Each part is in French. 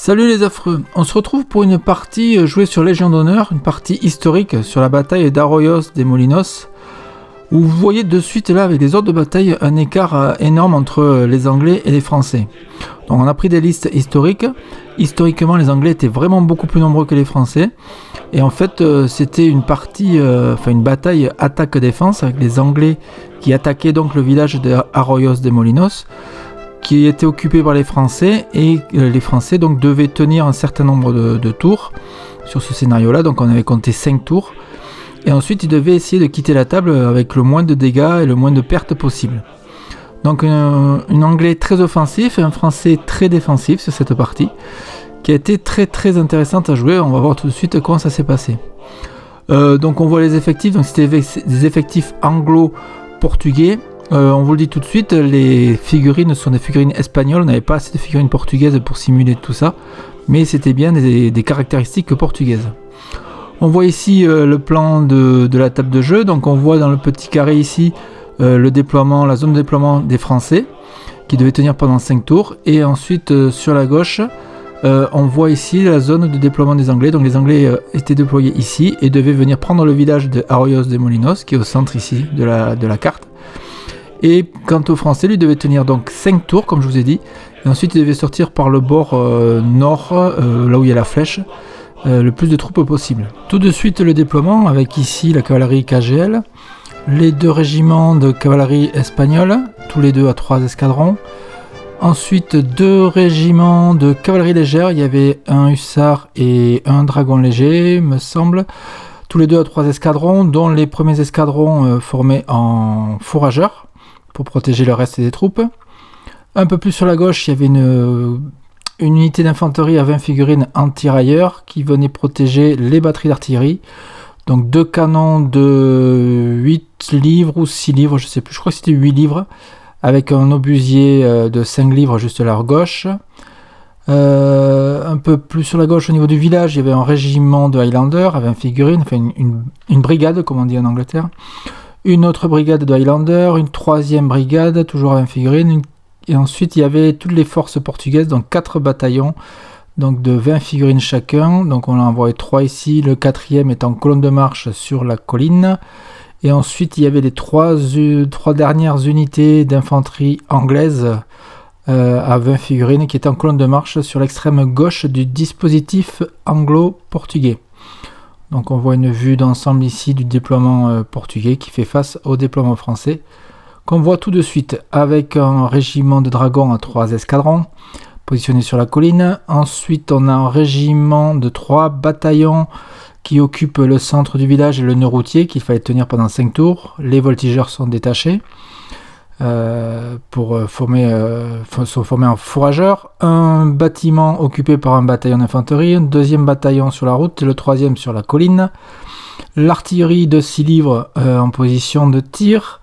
Salut les affreux, on se retrouve pour une partie jouée sur Légion d'honneur, une partie historique sur la bataille d'Arroyos de Molinos, où vous voyez de suite là avec les ordres de bataille un écart énorme entre les Anglais et les Français. Donc on a pris des listes historiques. Historiquement les Anglais étaient vraiment beaucoup plus nombreux que les Français, et en fait c'était une partie, une bataille attaque-défense avec les Anglais qui attaquaient donc le village d'Arroyos de Molinos, qui était occupé par les Français, et les Français donc devaient tenir un certain nombre de tours sur ce scénario là, donc on avait compté 5 tours, et ensuite ils devaient essayer de quitter la table avec le moins de dégâts et le moins de pertes possible. Donc un Anglais très offensif et un Français très défensif sur cette partie, qui a été très très intéressante à jouer. On va voir tout de suite comment ça s'est passé. Donc on voit les effectifs, donc c'était des effectifs anglo-portugais. On vous le dit tout de suite, les figurines sont des figurines espagnoles, on n'avait pas assez de figurines portugaises pour simuler tout ça, mais c'était bien des caractéristiques portugaises. On voit ici le plan de la table de jeu, donc on voit dans le petit carré ici le déploiement, la zone de déploiement des Français, qui devaient tenir pendant 5 tours, et ensuite sur la gauche, on voit ici la zone de déploiement des Anglais, donc les Anglais étaient déployés ici, et devaient venir prendre le village de Arroyos de Molinos, qui est au centre ici de la carte. Et quant aux Français, lui devait tenir donc 5 tours, comme je vous ai dit, et ensuite il devait sortir par le bord nord, là où il y a la flèche, le plus de troupes possible. Tout de suite le déploiement, avec ici la cavalerie KGL, les 2 régiments de cavalerie espagnole, tous les deux à 3 escadrons. Ensuite 2 régiments de cavalerie légère, il y avait un hussard et un dragon léger, me semble, tous les deux à 3 escadrons, dont les premiers escadrons formés en fourrageurs, pour protéger le reste des troupes. Un peu plus sur la gauche, il y avait une unité d'infanterie à 20 figurines anti-railleurs qui venait protéger les batteries d'artillerie. Donc 2 canons de 8 livres ou 6 livres, je sais plus, je crois que c'était 8 livres, avec un obusier de 5 livres juste à leur gauche. Un peu plus sur la gauche, au niveau du village, il y avait un régiment de Highlanders à 20 figurines, enfin une brigade, comme on dit en Angleterre. Une autre brigade de Highlanders, une 3e brigade, toujours à 20 figurines, et ensuite il y avait toutes les forces portugaises, donc 4 bataillons, donc de 20 figurines chacun, donc on en envoyé 3 ici, le 4e est en colonne de marche sur la colline, et ensuite il y avait les 3 dernières unités d'infanterie anglaise à 20 figurines qui étaient en colonne de marche sur l'extrême gauche du dispositif anglo-portugais. Donc on voit une vue d'ensemble ici du déploiement portugais qui fait face au déploiement français, qu'on voit tout de suite avec un régiment de dragons à 3 escadrons positionnés sur la colline. Ensuite on a un régiment de 3 bataillons qui occupent le centre du village et le nœud routier qu'il fallait tenir pendant 5 tours. Les voltigeurs sont détachés sont formés en fourrageurs. Un bâtiment occupé par un bataillon d'infanterie, un 2e bataillon sur la route et le 3e sur la colline. L'artillerie de 6 livres en position de tir,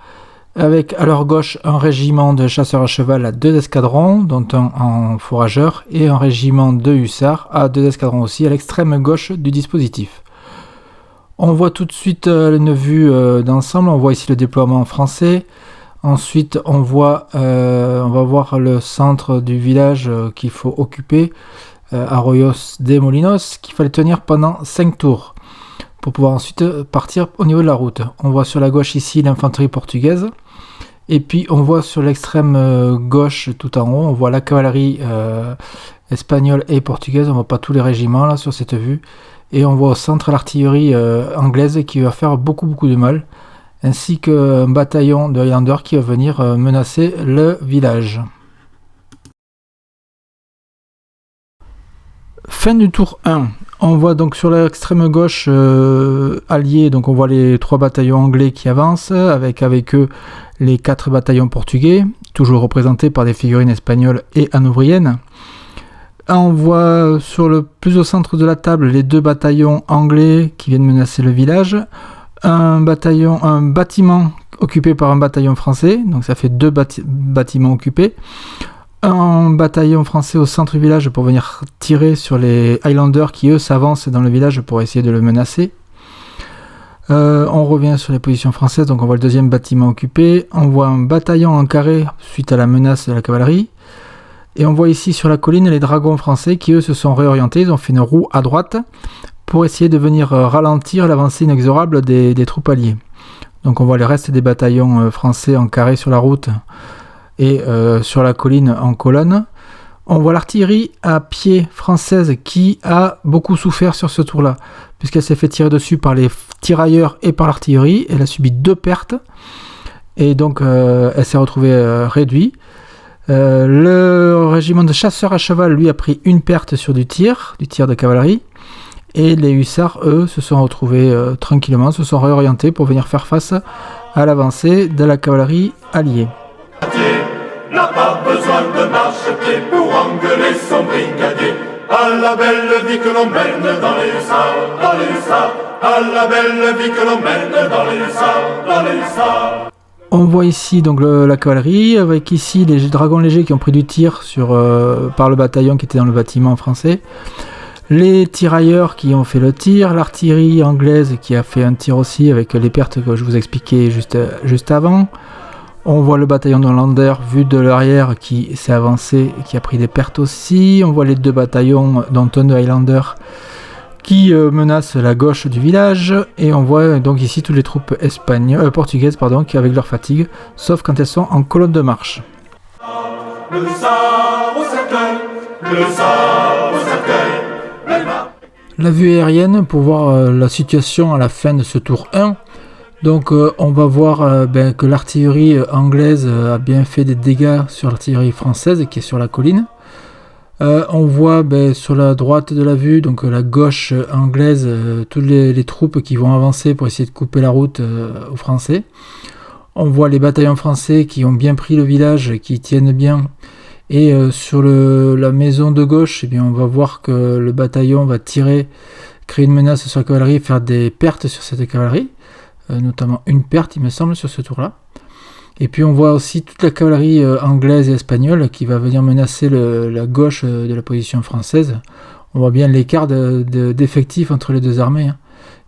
avec à leur gauche un régiment de chasseurs à cheval à 2 escadrons, dont un en fourrageur, et un régiment de hussards à 2 escadrons aussi à l'extrême gauche du dispositif. On voit tout de suite une vue d'ensemble, on voit ici le déploiement français. Ensuite, on va voir le centre du village qu'il faut occuper, Arroyos de Molinos, qu'il fallait tenir pendant 5 tours pour pouvoir ensuite partir au niveau de la route. On voit sur la gauche ici l'infanterie portugaise, et puis on voit sur l'extrême gauche tout en haut, on voit la cavalerie espagnole et portugaise. On voit pas tous les régiments là sur cette vue, et on voit au centre l'artillerie anglaise qui va faire beaucoup de mal, ainsi qu'un bataillon de Highlanders qui va venir menacer le village. Fin du tour 1. On voit donc sur l'extrême gauche allié, donc on voit les 3 bataillons anglais qui avancent, avec eux les 4 bataillons portugais, toujours représentés par des figurines espagnoles et hanovriennes. On voit plus au centre de la table les 2 bataillons anglais qui viennent menacer le village. Un bâtiment occupé par un bataillon français, donc ça fait 2 bâtiments occupés. Un bataillon français au centre du village pour venir tirer sur les Highlanders qui eux s'avancent dans le village pour essayer de le menacer. On revient sur les positions françaises, donc on voit le 2e bâtiment occupé. On voit un bataillon en carré suite à la menace de la cavalerie. Et on voit ici sur la colline les dragons français qui eux se sont réorientés, ils ont fait une roue à droite pour essayer de venir ralentir l'avancée inexorable des troupes alliées. Donc on voit les restes des bataillons français en carré sur la route et sur la colline en colonne. On voit l'artillerie à pied française qui a beaucoup souffert sur ce tour-là, puisqu'elle s'est fait tirer dessus par les tirailleurs et par l'artillerie. Elle a subi 2 pertes, et donc elle s'est retrouvée réduite. Le régiment de chasseurs à cheval, lui, a pris une perte sur du tir de cavalerie. Et les hussards, eux, se sont retrouvés tranquillement, se sont réorientés pour venir faire face à l'avancée de la cavalerie alliée. N'a pas besoin de marchepied pour engueuler son brigadier. À la belle vie que l'on mène dans les hussards, à la belle vie que l'on mène dans les hussards. On voit ici donc la cavalerie, avec ici les dragons légers qui ont pris du tir par le bataillon qui était dans le bâtiment français. Les tirailleurs qui ont fait le tir, l'artillerie anglaise qui a fait un tir aussi avec les pertes que je vous expliquais juste avant. On voit le bataillon de Lander vu de l'arrière qui s'est avancé et qui a pris des pertes aussi. On voit les 2 bataillons d'Anton de Highlander qui menacent la gauche du village. Et on voit donc ici toutes les troupes portugaises qui avec leur fatigue, sauf quand elles sont en colonne de marche. Le hussard au cercueil, le hussard au cercueil. La vue aérienne pour voir la situation à la fin de ce tour 1. Donc on va voir que l'artillerie anglaise a bien fait des dégâts sur l'artillerie française qui est sur la colline. On voit sur la droite de la vue, donc la gauche anglaise, toutes les troupes qui vont avancer pour essayer de couper la route aux Français. On voit les bataillons français qui ont bien pris le village, qui tiennent bien. Et sur la maison de gauche, on va voir que le bataillon va tirer, créer une menace sur la cavalerie et faire des pertes sur cette cavalerie, notamment une perte il me semble sur ce tour-là. Et puis on voit aussi toute la cavalerie anglaise et espagnole qui va venir menacer la gauche de la position française. On voit bien l'écart d'effectifs entre les 2 armées.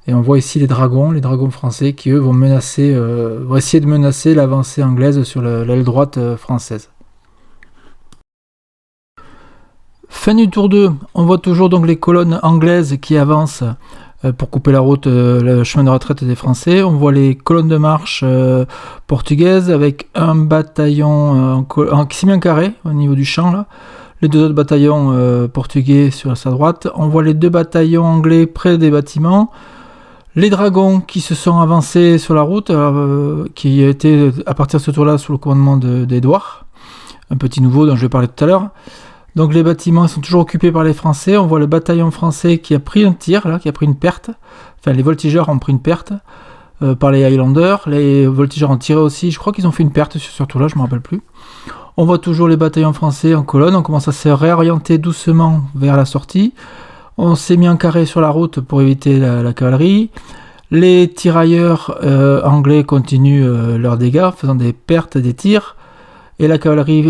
Et on voit ici les dragons français qui eux vont essayer de menacer l'avancée anglaise sur l'aile droite française. Fin du tour 2, on voit toujours donc les colonnes anglaises qui avancent pour couper la route, le chemin de retraite des Français. On voit les colonnes de marche portugaises avec un bataillon qui s'est mis en carré au niveau du champ là. Les 2 autres bataillons portugais sur sa droite. On voit les 2 bataillons anglais près des bâtiments. Les dragons qui se sont avancés sur la route, qui étaient à partir de ce tour-là sous le commandement d'Édouard, un petit nouveau dont je vais parler tout à l'heure. Donc les bâtiments sont toujours occupés par les Français. On voit le bataillon français qui a pris un tir, là, qui a pris une perte. Enfin, les voltigeurs ont pris une perte par les Highlanders. Les voltigeurs ont tiré aussi. Je crois qu'ils ont fait une perte sur ce tour-là, je ne me rappelle plus. On voit toujours les bataillons français en colonne. On commence à se réorienter doucement vers la sortie. On s'est mis en carré sur la route pour éviter la cavalerie. Les tirailleurs anglais continuent leurs dégâts, faisant des pertes, des tirs. Et la cavalerie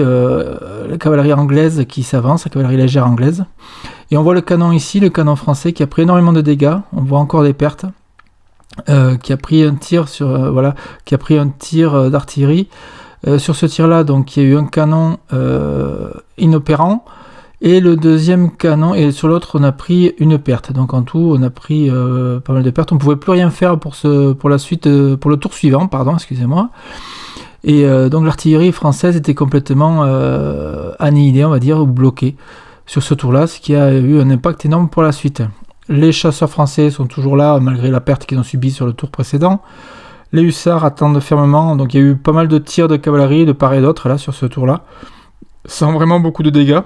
anglaise qui s'avance, la cavalerie légère anglaise. Et on voit le canon ici, le canon français qui a pris énormément de dégâts. On voit encore des pertes. Qui a pris un tir d'artillerie. Sur ce tir-là, donc il y a eu un canon inopérant. Et le deuxième canon, et sur l'autre, on a pris une perte. Donc en tout, on a pris pas mal de pertes. On ne pouvait plus rien faire pour le tour suivant, excusez-moi. Et donc l'artillerie française était complètement annihilée, on va dire, ou bloquée sur ce tour-là, ce qui a eu un impact énorme pour la suite. Les chasseurs français sont toujours là, malgré la perte qu'ils ont subie sur le tour précédent. Les hussards attendent fermement, donc il y a eu pas mal de tirs de cavalerie de part et d'autre là sur ce tour-là, sans vraiment beaucoup de dégâts.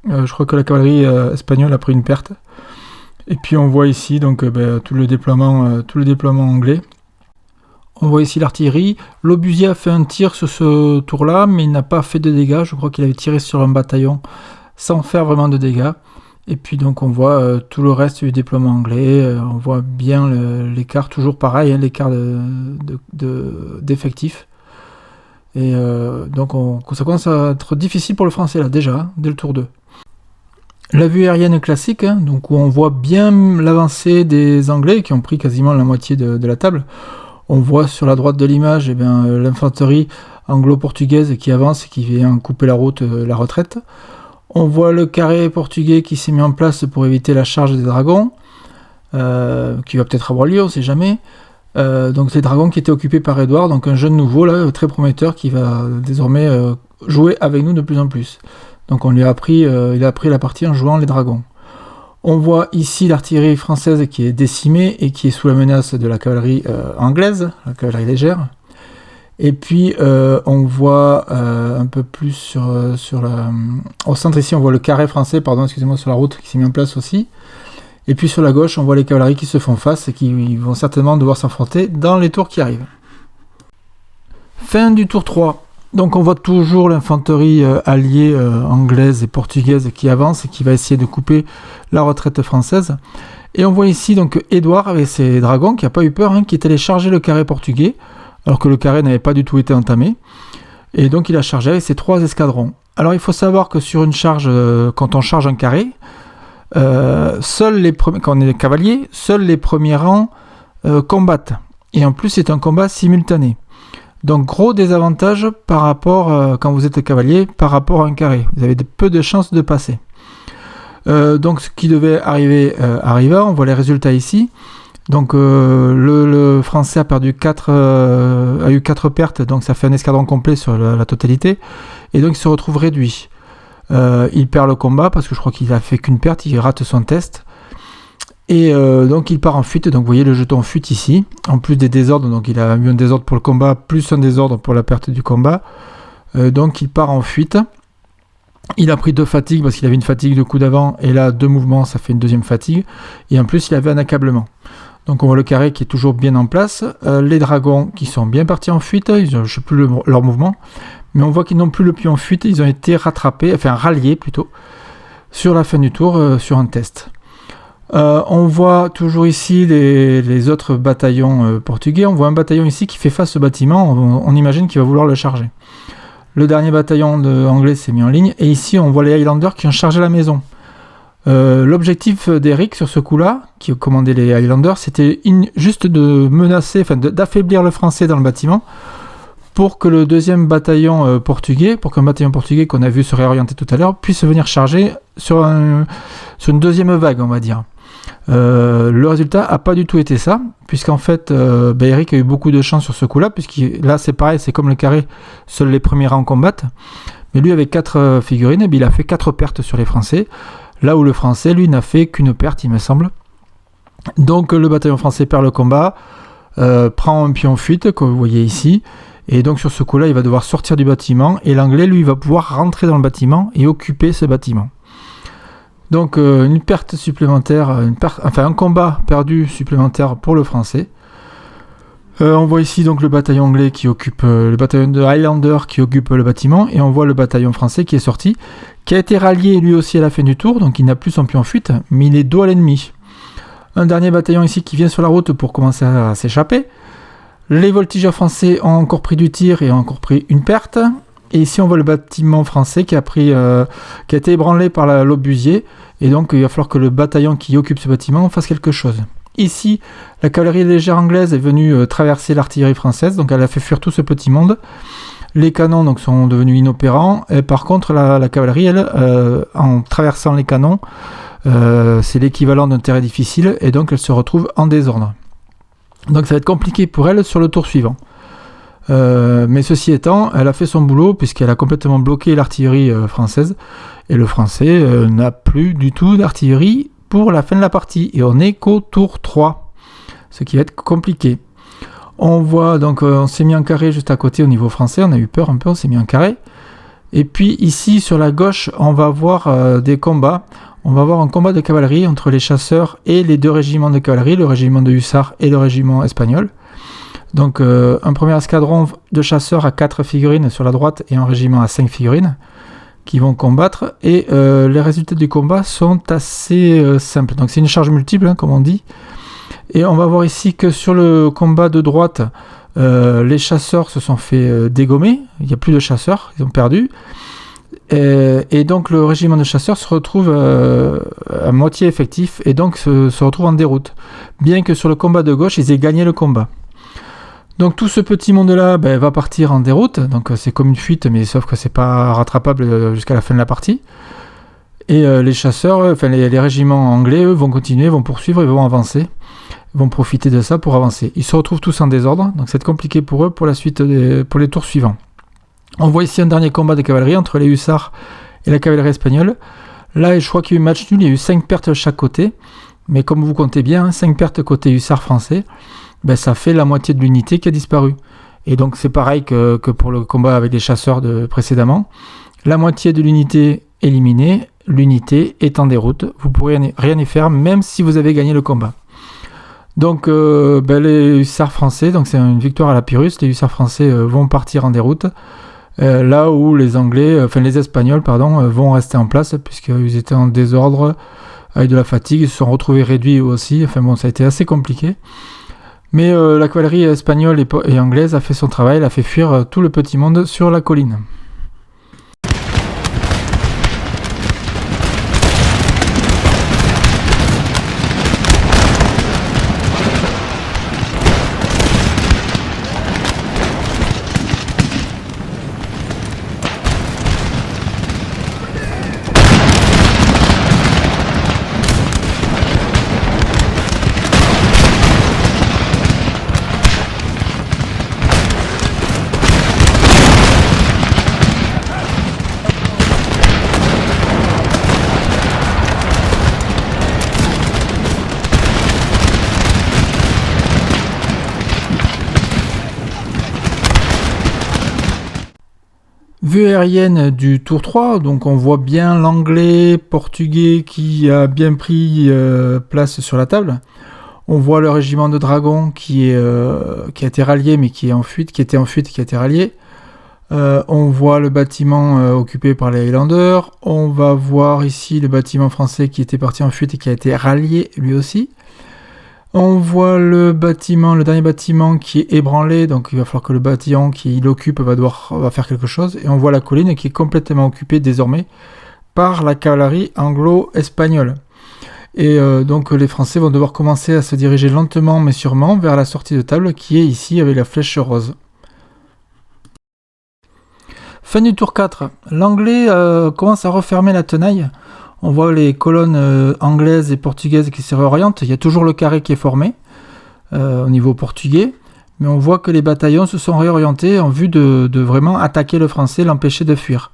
Je crois que la cavalerie espagnole a pris une perte. Et puis on voit ici donc tout le déploiement anglais. On voit ici l'artillerie. L'obusier a fait un tir sur ce tour-là, mais il n'a pas fait de dégâts. Je crois qu'il avait tiré sur un bataillon sans faire vraiment de dégâts. Et puis donc on voit tout le reste du déploiement anglais. On voit bien l'écart, toujours pareil, l'écart d'effectifs. Et donc ça commence à être difficile pour le français là déjà, dès le tour 2. La vue aérienne classique, donc où on voit bien l'avancée des Anglais qui ont pris quasiment la moitié de la table. On voit sur la droite de l'image l'infanterie anglo-portugaise qui avance et qui vient couper la route, la retraite. On voit le carré portugais qui s'est mis en place pour éviter la charge des dragons, qui va peut-être avoir lieu, on ne sait jamais. Donc les dragons qui étaient occupés par Édouard, donc un jeune nouveau là, très prometteur, qui va désormais jouer avec nous de plus en plus. Donc on lui a appris, il a appris la partie en jouant les dragons. On voit ici l'artillerie française qui est décimée et qui est sous la menace de la cavalerie anglaise, la cavalerie légère. Et puis on voit un peu plus au centre ici, on voit le carré français, sur la route qui s'est mis en place aussi. Et puis sur la gauche, on voit les cavaleries qui se font face et qui vont certainement devoir s'affronter dans les tours qui arrivent. Fin du tour 3. Donc on voit toujours l'infanterie alliée anglaise et portugaise qui avance et qui va essayer de couper la retraite française. Et on voit ici donc Édouard avec ses dragons qui n'a pas eu peur, qui est allé charger le carré portugais, alors que le carré n'avait pas du tout été entamé. Et donc il a chargé avec ses 3 escadrons. Alors il faut savoir que sur une charge, quand on charge un carré, quand on est cavalier, seuls les premiers rangs combattent. Et en plus c'est un combat simultané. Donc gros désavantage par rapport, quand vous êtes cavalier, par rapport à un carré. Vous avez peu de chances de passer. Donc ce qui devait arriver arriva, on voit les résultats ici. Donc le français a eu 4 pertes, donc ça fait un escadron complet sur la totalité. Et donc il se retrouve réduit. Il perd le combat parce que je crois qu'il a fait qu'une perte, il rate son test. Et donc il part en fuite, donc vous voyez le jeton fuite ici, en plus des désordres, donc il a eu un désordre pour le combat, plus un désordre pour la perte du combat. Donc il part en fuite. Il a pris 2 fatigues parce qu'il avait une fatigue de coup d'avant, et là 2 mouvements, ça fait une deuxième fatigue. Et en plus il avait un accablement. Donc on voit le carré qui est toujours bien en place, les dragons qui sont bien partis en fuite, je ne sais plus leur mouvement, mais on voit qu'ils n'ont plus le pied en fuite, ils ont été ralliés plutôt, sur la fin du tour, sur un test. On voit toujours ici les autres bataillons portugais. On voit un bataillon ici qui fait face au bâtiment. On imagine qu'il va vouloir le charger. Le dernier bataillon anglais s'est mis en ligne. Et ici, on voit les Highlanders qui ont chargé la maison. L'objectif d'Eric sur ce coup-là, qui commandait les Highlanders, c'était juste de menacer, d'affaiblir le français dans le bâtiment pour que le deuxième bataillon portugais, pour qu'un bataillon portugais qu'on a vu se réorienter tout à l'heure, puisse venir charger sur une deuxième vague, on va dire. Le résultat n'a pas du tout été ça, puisqu'en fait Eric a eu beaucoup de chance sur ce coup-là, puisque là c'est pareil, c'est comme le carré, seuls les premiers rangs combattent, mais lui avec 4 figurines, il a fait 4 pertes sur les Français, là où le Français lui n'a fait qu'une perte, il me semble. Donc le bataillon français perd le combat, prend un pion en fuite, comme vous voyez ici, et donc sur ce coup-là il va devoir sortir du bâtiment, et l'anglais lui va pouvoir rentrer dans le bâtiment et occuper ce bâtiment. Donc une perte supplémentaire, un combat perdu supplémentaire pour le français. On voit ici donc le bataillon anglais qui occupe, le bataillon de Highlander qui occupe le bâtiment, et on voit le bataillon français qui est sorti, qui a été rallié lui aussi à la fin du tour, donc il n'a plus son pion en fuite, mais il est dos à l'ennemi. Un dernier bataillon ici qui vient sur la route pour commencer à s'échapper. Les voltigeurs français ont encore pris du tir et ont encore pris une perte. Et ici on voit le bâtiment français qui a été ébranlé par l'obusier, et donc il va falloir que le bataillon qui occupe ce bâtiment fasse quelque chose. Ici, la cavalerie légère anglaise est venue traverser l'artillerie française, donc elle a fait fuir tout ce petit monde. Les canons donc sont devenus inopérants, et par contre la cavalerie, elle, en traversant les canons, c'est l'équivalent d'un terrain difficile, et donc elle se retrouve en désordre. Donc ça va être compliqué pour elle sur le tour suivant. Mais ceci étant, elle a fait son boulot puisqu'elle a complètement bloqué l'artillerie française, et le français n'a plus du tout d'artillerie pour la fin de la partie, et on est qu'au tour 3, ce qui va être compliqué. On voit donc on s'est mis en carré juste à côté au niveau français, on a eu peur un peu, on s'est mis en carré, et puis ici sur la gauche on va voir des combats. On va voir un combat de cavalerie entre les chasseurs et les 2 régiments de cavalerie, le régiment de hussards et le régiment espagnol. Donc un premier escadron de chasseurs à 4 figurines sur la droite et un régiment à 5 figurines qui vont combattre, et les résultats du combat sont assez simples. Donc c'est une charge multiple, comme on dit, et on va voir ici que sur le combat de droite, les chasseurs se sont fait dégommer, il n'y a plus de chasseurs, ils ont perdu, et donc le régiment de chasseurs se retrouve à moitié effectif, et donc se retrouve en déroute, bien que sur le combat de gauche ils aient gagné le combat. Donc tout ce petit monde-là va partir en déroute, donc c'est comme une fuite, mais sauf que c'est pas rattrapable jusqu'à la fin de la partie. Et les chasseurs, enfin les régiments anglais, eux, vont continuer, vont poursuivre et vont avancer. Ils vont profiter de ça pour avancer. Ils se retrouvent tous en désordre, donc c'est compliqué pour eux pour la suite, pour les tours suivants. On voit ici un dernier combat de cavalerie entre les hussards et la cavalerie espagnole. Là, je crois qu'il y a eu match nul, il y a eu 5 pertes de chaque côté. Mais comme vous comptez bien, 5 pertes côté hussards français, ben, ça fait la moitié de l'unité qui a disparu. Et donc c'est pareil que pour le combat avec les chasseurs précédemment. La moitié de l'unité éliminée, l'unité est en déroute. Vous ne pourrez rien y faire, même si vous avez gagné le combat. Donc les hussards français, donc c'est une victoire à la Pyrrhus, les hussards français vont partir en déroute. Là où les Espagnols vont rester en place, puisqu'ils étaient en désordre, avec de la fatigue, ils se sont retrouvés réduits eux aussi. Enfin bon, ça a été assez compliqué. Mais la cavalerie espagnole et anglaise a fait son travail, elle a fait fuir tout le petit monde sur la colline. Vue aérienne du tour 3, donc on voit bien l'anglais, portugais qui a bien pris place sur la table. On voit le régiment de dragons qui a été rallié mais qui était en fuite, qui a été rallié. On voit le bâtiment occupé par les Highlanders. On va voir ici le bâtiment français qui était parti en fuite et qui a été rallié lui aussi. On voit le dernier bâtiment qui est ébranlé, donc il va falloir que le bâtiment qui l'occupe va faire quelque chose. Et on voit la colline qui est complètement occupée désormais par la cavalerie anglo-espagnole. Et donc les Français vont devoir commencer à se diriger lentement mais sûrement vers la sortie de table qui est ici avec la flèche rose. Fin du tour 4. L'anglais commence à refermer la tenaille. On voit les colonnes anglaises et portugaises qui se réorientent. Il y a toujours le carré qui est formé au niveau portugais. Mais on voit que les bataillons se sont réorientés en vue de vraiment attaquer le français, l'empêcher de fuir.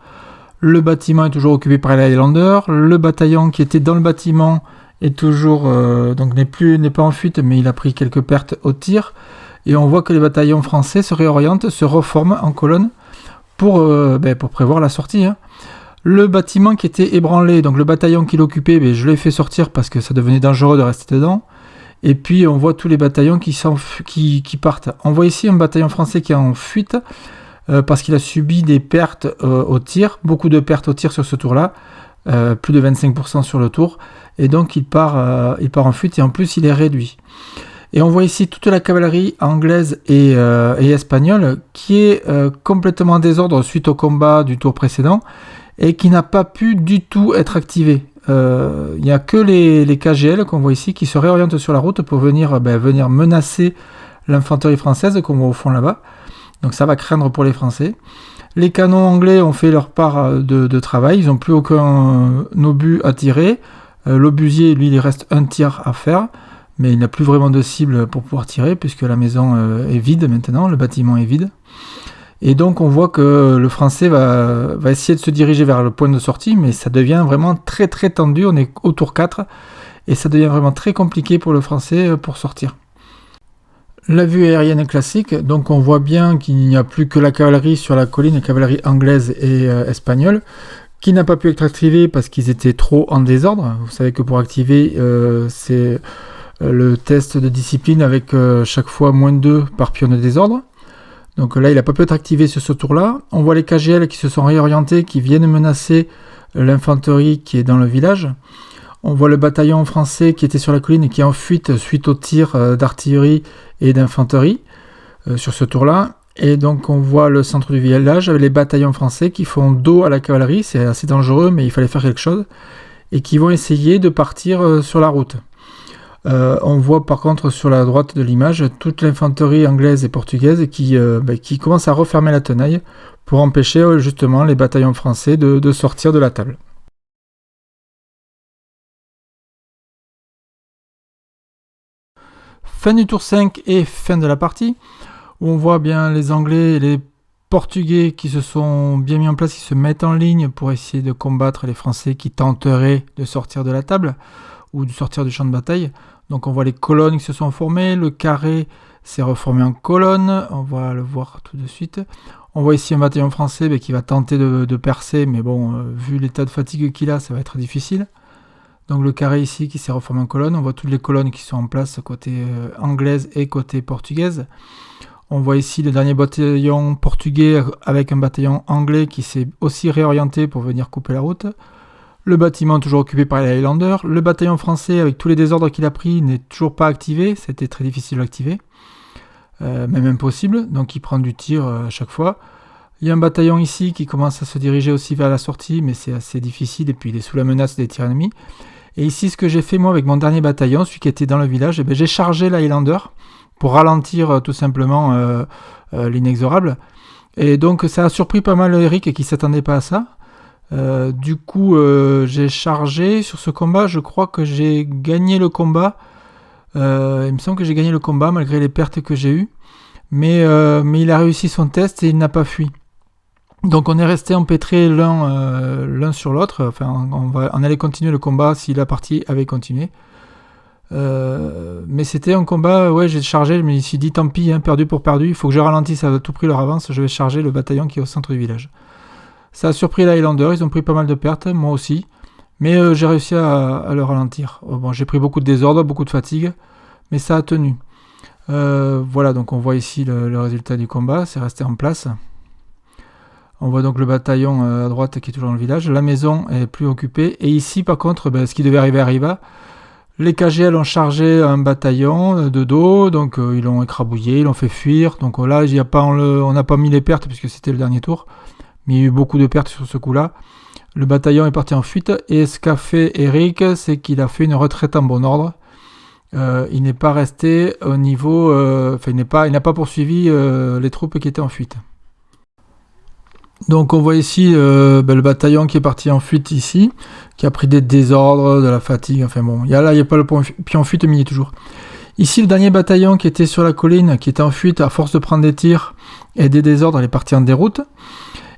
Le bâtiment est toujours occupé par les Highlanders. Le bataillon qui était dans le bâtiment est toujours n'est pas en fuite, mais il a pris quelques pertes au tir. Et on voit que les bataillons français se réorientent, se reforment en colonne pour prévoir la sortie. Le bâtiment qui était ébranlé, donc le bataillon qui l'occupait, je l'ai fait sortir parce que ça devenait dangereux de rester dedans. Et puis on voit tous les bataillons qui partent. On voit ici un bataillon français qui est en fuite parce qu'il a subi des pertes au tir, beaucoup de pertes au tir sur ce tour-là, plus de 25% sur le tour. Et donc il part en fuite et en plus il est réduit. Et on voit ici toute la cavalerie anglaise et espagnole qui est complètement en désordre suite au combat du tour précédent et qui n'a pas pu du tout être activée. Il n'y a que les KGL qu'on voit ici qui se réorientent sur la route pour venir menacer l'infanterie française qu'on voit au fond là-bas. Donc ça va craindre pour les Français. Les canons anglais ont fait leur part de travail, ils n'ont plus aucun obus à tirer. L'obusier, lui, il reste un tir à faire, mais il n'a plus vraiment de cible pour pouvoir tirer puisque la maison est vide maintenant, le bâtiment est vide. Et donc on voit que le français va essayer de se diriger vers le point de sortie, mais ça devient vraiment très très tendu, on est au tour 4, et ça devient vraiment très compliqué pour le français pour sortir. La vue aérienne classique, donc on voit bien qu'il n'y a plus que la cavalerie sur la colline, la cavalerie anglaise et espagnole, qui n'a pas pu être activée parce qu'ils étaient trop en désordre. Vous savez que pour activer, c'est le test de discipline avec chaque fois moins 2 par pion de désordre. Donc là, il n'a pas pu être activé sur ce tour-là. On voit les KGL qui se sont réorientés, qui viennent menacer l'infanterie qui est dans le village. On voit le bataillon français qui était sur la colline et qui est en fuite suite aux tirs d'artillerie et d'infanterie sur ce tour-là. Et donc on voit le centre du village avec les bataillons français qui font dos à la cavalerie. C'est assez dangereux, mais il fallait faire quelque chose. Et qui vont essayer de partir sur la route. On voit par contre sur la droite de l'image toute l'infanterie anglaise et portugaise qui commence à refermer la tenaille pour empêcher justement les bataillons français de sortir de la table. Fin du tour 5 et fin de la partie, où on voit bien les Anglais et les Portugais qui se sont bien mis en place, qui se mettent en ligne pour essayer de combattre les Français qui tenteraient de sortir de la table ou de sortir du champ de bataille. Donc on voit les colonnes qui se sont formées, le carré s'est reformé en colonne, on va le voir tout de suite. On voit ici un bataillon français qui va tenter de percer, mais bon, vu l'état de fatigue qu'il a, ça va être difficile. Donc le carré ici qui s'est reformé en colonne, on voit toutes les colonnes qui sont en place côté anglaise et côté portugaise. On voit ici le dernier bataillon portugais avec un bataillon anglais qui s'est aussi réorienté pour venir couper la route. Le bâtiment toujours occupé par les Highlanders. Le bataillon français avec tous les désordres qu'il a pris n'est toujours pas activé. C'était très difficile de l'activer, même impossible. Donc il prend du tir à chaque fois. Il y a un bataillon ici qui commence à se diriger aussi vers la sortie, mais c'est assez difficile et puis il est sous la menace des tirs ennemis. Et ici, ce que j'ai fait moi avec mon dernier bataillon, celui qui était dans le village, j'ai chargé l'Highlander pour ralentir tout simplement l'inexorable. Et donc ça a surpris pas mal Eric qui ne s'attendait pas à ça. Du coup, j'ai chargé sur ce combat. Je crois que j'ai gagné le combat. Il me semble que j'ai gagné le combat malgré les pertes que j'ai eues. Mais il a réussi son test et il n'a pas fui. Donc on est resté empêtrés l'un sur l'autre. Enfin, on allait continuer le combat si la partie avait continué. Mais c'était un combat, j'ai chargé, je me suis dit tant pis, perdu pour perdu, il faut que je ralentisse à tout prix leur avance, je vais charger le bataillon qui est au centre du village. Ça a surpris les Highlanders, ils ont pris pas mal de pertes, moi aussi, mais j'ai réussi à le ralentir. Bon, j'ai pris beaucoup de désordre, beaucoup de fatigue, mais ça a tenu. Voilà, donc on voit ici le résultat du combat, c'est resté en place. On voit donc le bataillon à droite qui est toujours dans le village, la maison est plus occupée, et ici par contre, ce qui devait arriver arriva. Les KGL ont chargé un bataillon de dos, donc ils l'ont écrabouillé, ils l'ont fait fuir. Donc là, on n'a pas mis les pertes puisque c'était le dernier tour, mais il y a eu beaucoup de pertes sur ce coup-là. Le bataillon est parti en fuite et ce qu'a fait Eric, c'est qu'il a fait une retraite en bon ordre. Il n'est pas resté au niveau, il n'a pas poursuivi les troupes qui étaient en fuite. Donc on voit ici le bataillon qui est parti en fuite ici, qui a pris des désordres, de la fatigue, enfin bon, il n'y a pas le pied en fuite mais il y est toujours. Ici le dernier bataillon qui était sur la colline, qui était en fuite à force de prendre des tirs et des désordres, il est parti en déroute.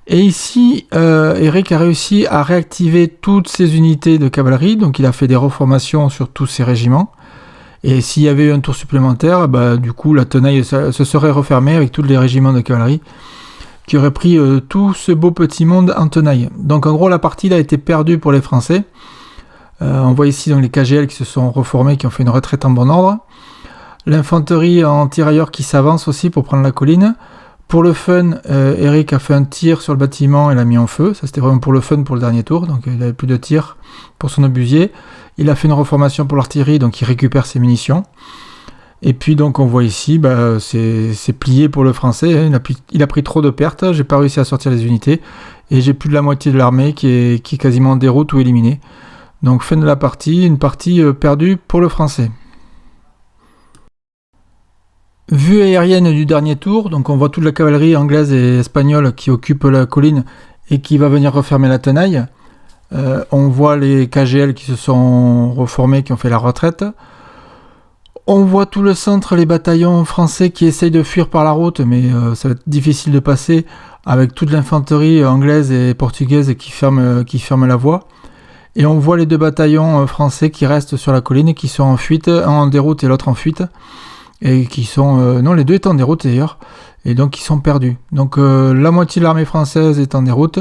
Et ici Eric a réussi à réactiver toutes ses unités de cavalerie, donc il a fait des reformations sur tous ses régiments. Et s'il y avait eu un tour supplémentaire, du coup la tenaille se serait refermée avec tous les régiments de cavalerie, qui aurait pris tout ce beau petit monde en tenaille. Donc en gros la partie a été perdue pour les Français. On voit ici donc les KGL qui se sont reformés, qui ont fait une retraite en bon ordre. L'infanterie en tirailleurs qui s'avance aussi pour prendre la colline. Pour le fun, Eric a fait un tir sur le bâtiment et l'a mis en feu. Ça c'était vraiment pour le fun pour le dernier tour, donc il n'avait plus de tir pour son obusier. Il a fait une reformation pour l'artillerie, donc il récupère ses munitions. Et puis donc on voit ici, c'est plié pour le français, hein. Il a pris trop de pertes, j'ai pas réussi à sortir les unités, et j'ai plus de la moitié de l'armée qui est quasiment en déroute ou éliminée. Donc fin de la partie, une partie perdue pour le français. Vue aérienne du dernier tour, donc on voit toute la cavalerie anglaise et espagnole qui occupe la colline et qui va venir refermer la tenaille. On voit les KGL qui se sont reformés, qui ont fait la retraite. On voit tout le centre, les bataillons français qui essayent de fuir par la route, mais ça va être difficile de passer avec toute l'infanterie anglaise et portugaise qui ferme la voie. Et on voit les deux bataillons français qui restent sur la colline, qui sont en fuite, un en déroute et l'autre en fuite. Et qui sont... non, les deux étaient en déroute d'ailleurs, et donc ils sont perdus. Donc la moitié de l'armée française est en déroute.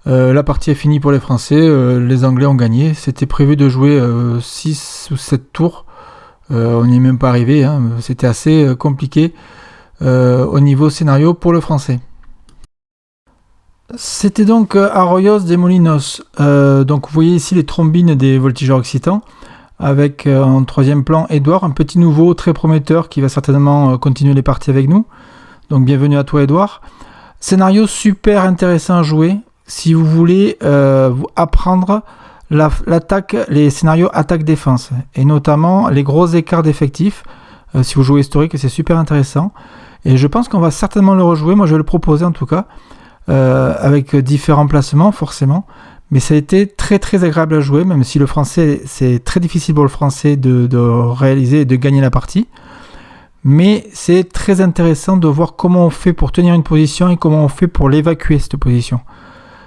La partie est finie pour les Français, les Anglais ont gagné. C'était prévu de jouer 6 ou 7 tours. On n'y est même pas arrivé, hein. C'était assez compliqué au niveau scénario pour le français. C'était donc Arroyos de Molinos. Donc vous voyez ici les trombines des voltigeurs occitans, avec en troisième plan Édouard, un petit nouveau très prometteur qui va certainement continuer les parties avec nous. Donc bienvenue à toi Édouard. Scénario super intéressant à jouer si vous voulez vous apprendre l'attaque, les scénarios attaque-défense, et notamment les gros écarts d'effectifs. Si vous jouez historique, c'est super intéressant. Et je pense qu'on va certainement le rejouer. Moi, je vais le proposer en tout cas, avec différents placements, forcément. Mais ça a été très très agréable à jouer, même si le français, c'est très difficile pour le français de réaliser et de gagner la partie. mais c'est très intéressant de voir comment on fait pour tenir une position et comment on fait pour l'évacuer, cette position.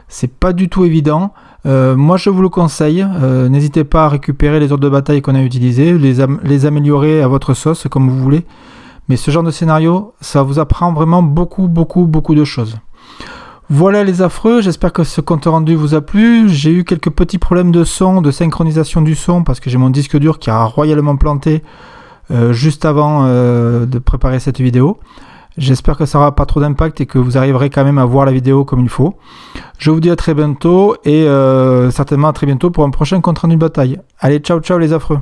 C'est pas du tout évident. Moi je vous le conseille, n'hésitez pas à récupérer les ordres de bataille qu'on a utilisés, les améliorer à votre sauce comme vous voulez, mais ce genre de scénario, ça vous apprend vraiment beaucoup de choses. Voilà les affreux, j'espère que ce compte rendu vous a plu. J'ai eu quelques petits problèmes de son, de synchronisation du son, parce que j'ai mon disque dur qui a royalement planté juste avant de préparer cette vidéo. J'espère que ça n'aura pas trop d'impact et que vous arriverez quand même à voir la vidéo comme il faut. Je vous dis à très bientôt et certainement à très bientôt pour un prochain compte rendu de bataille. Allez, ciao les affreux.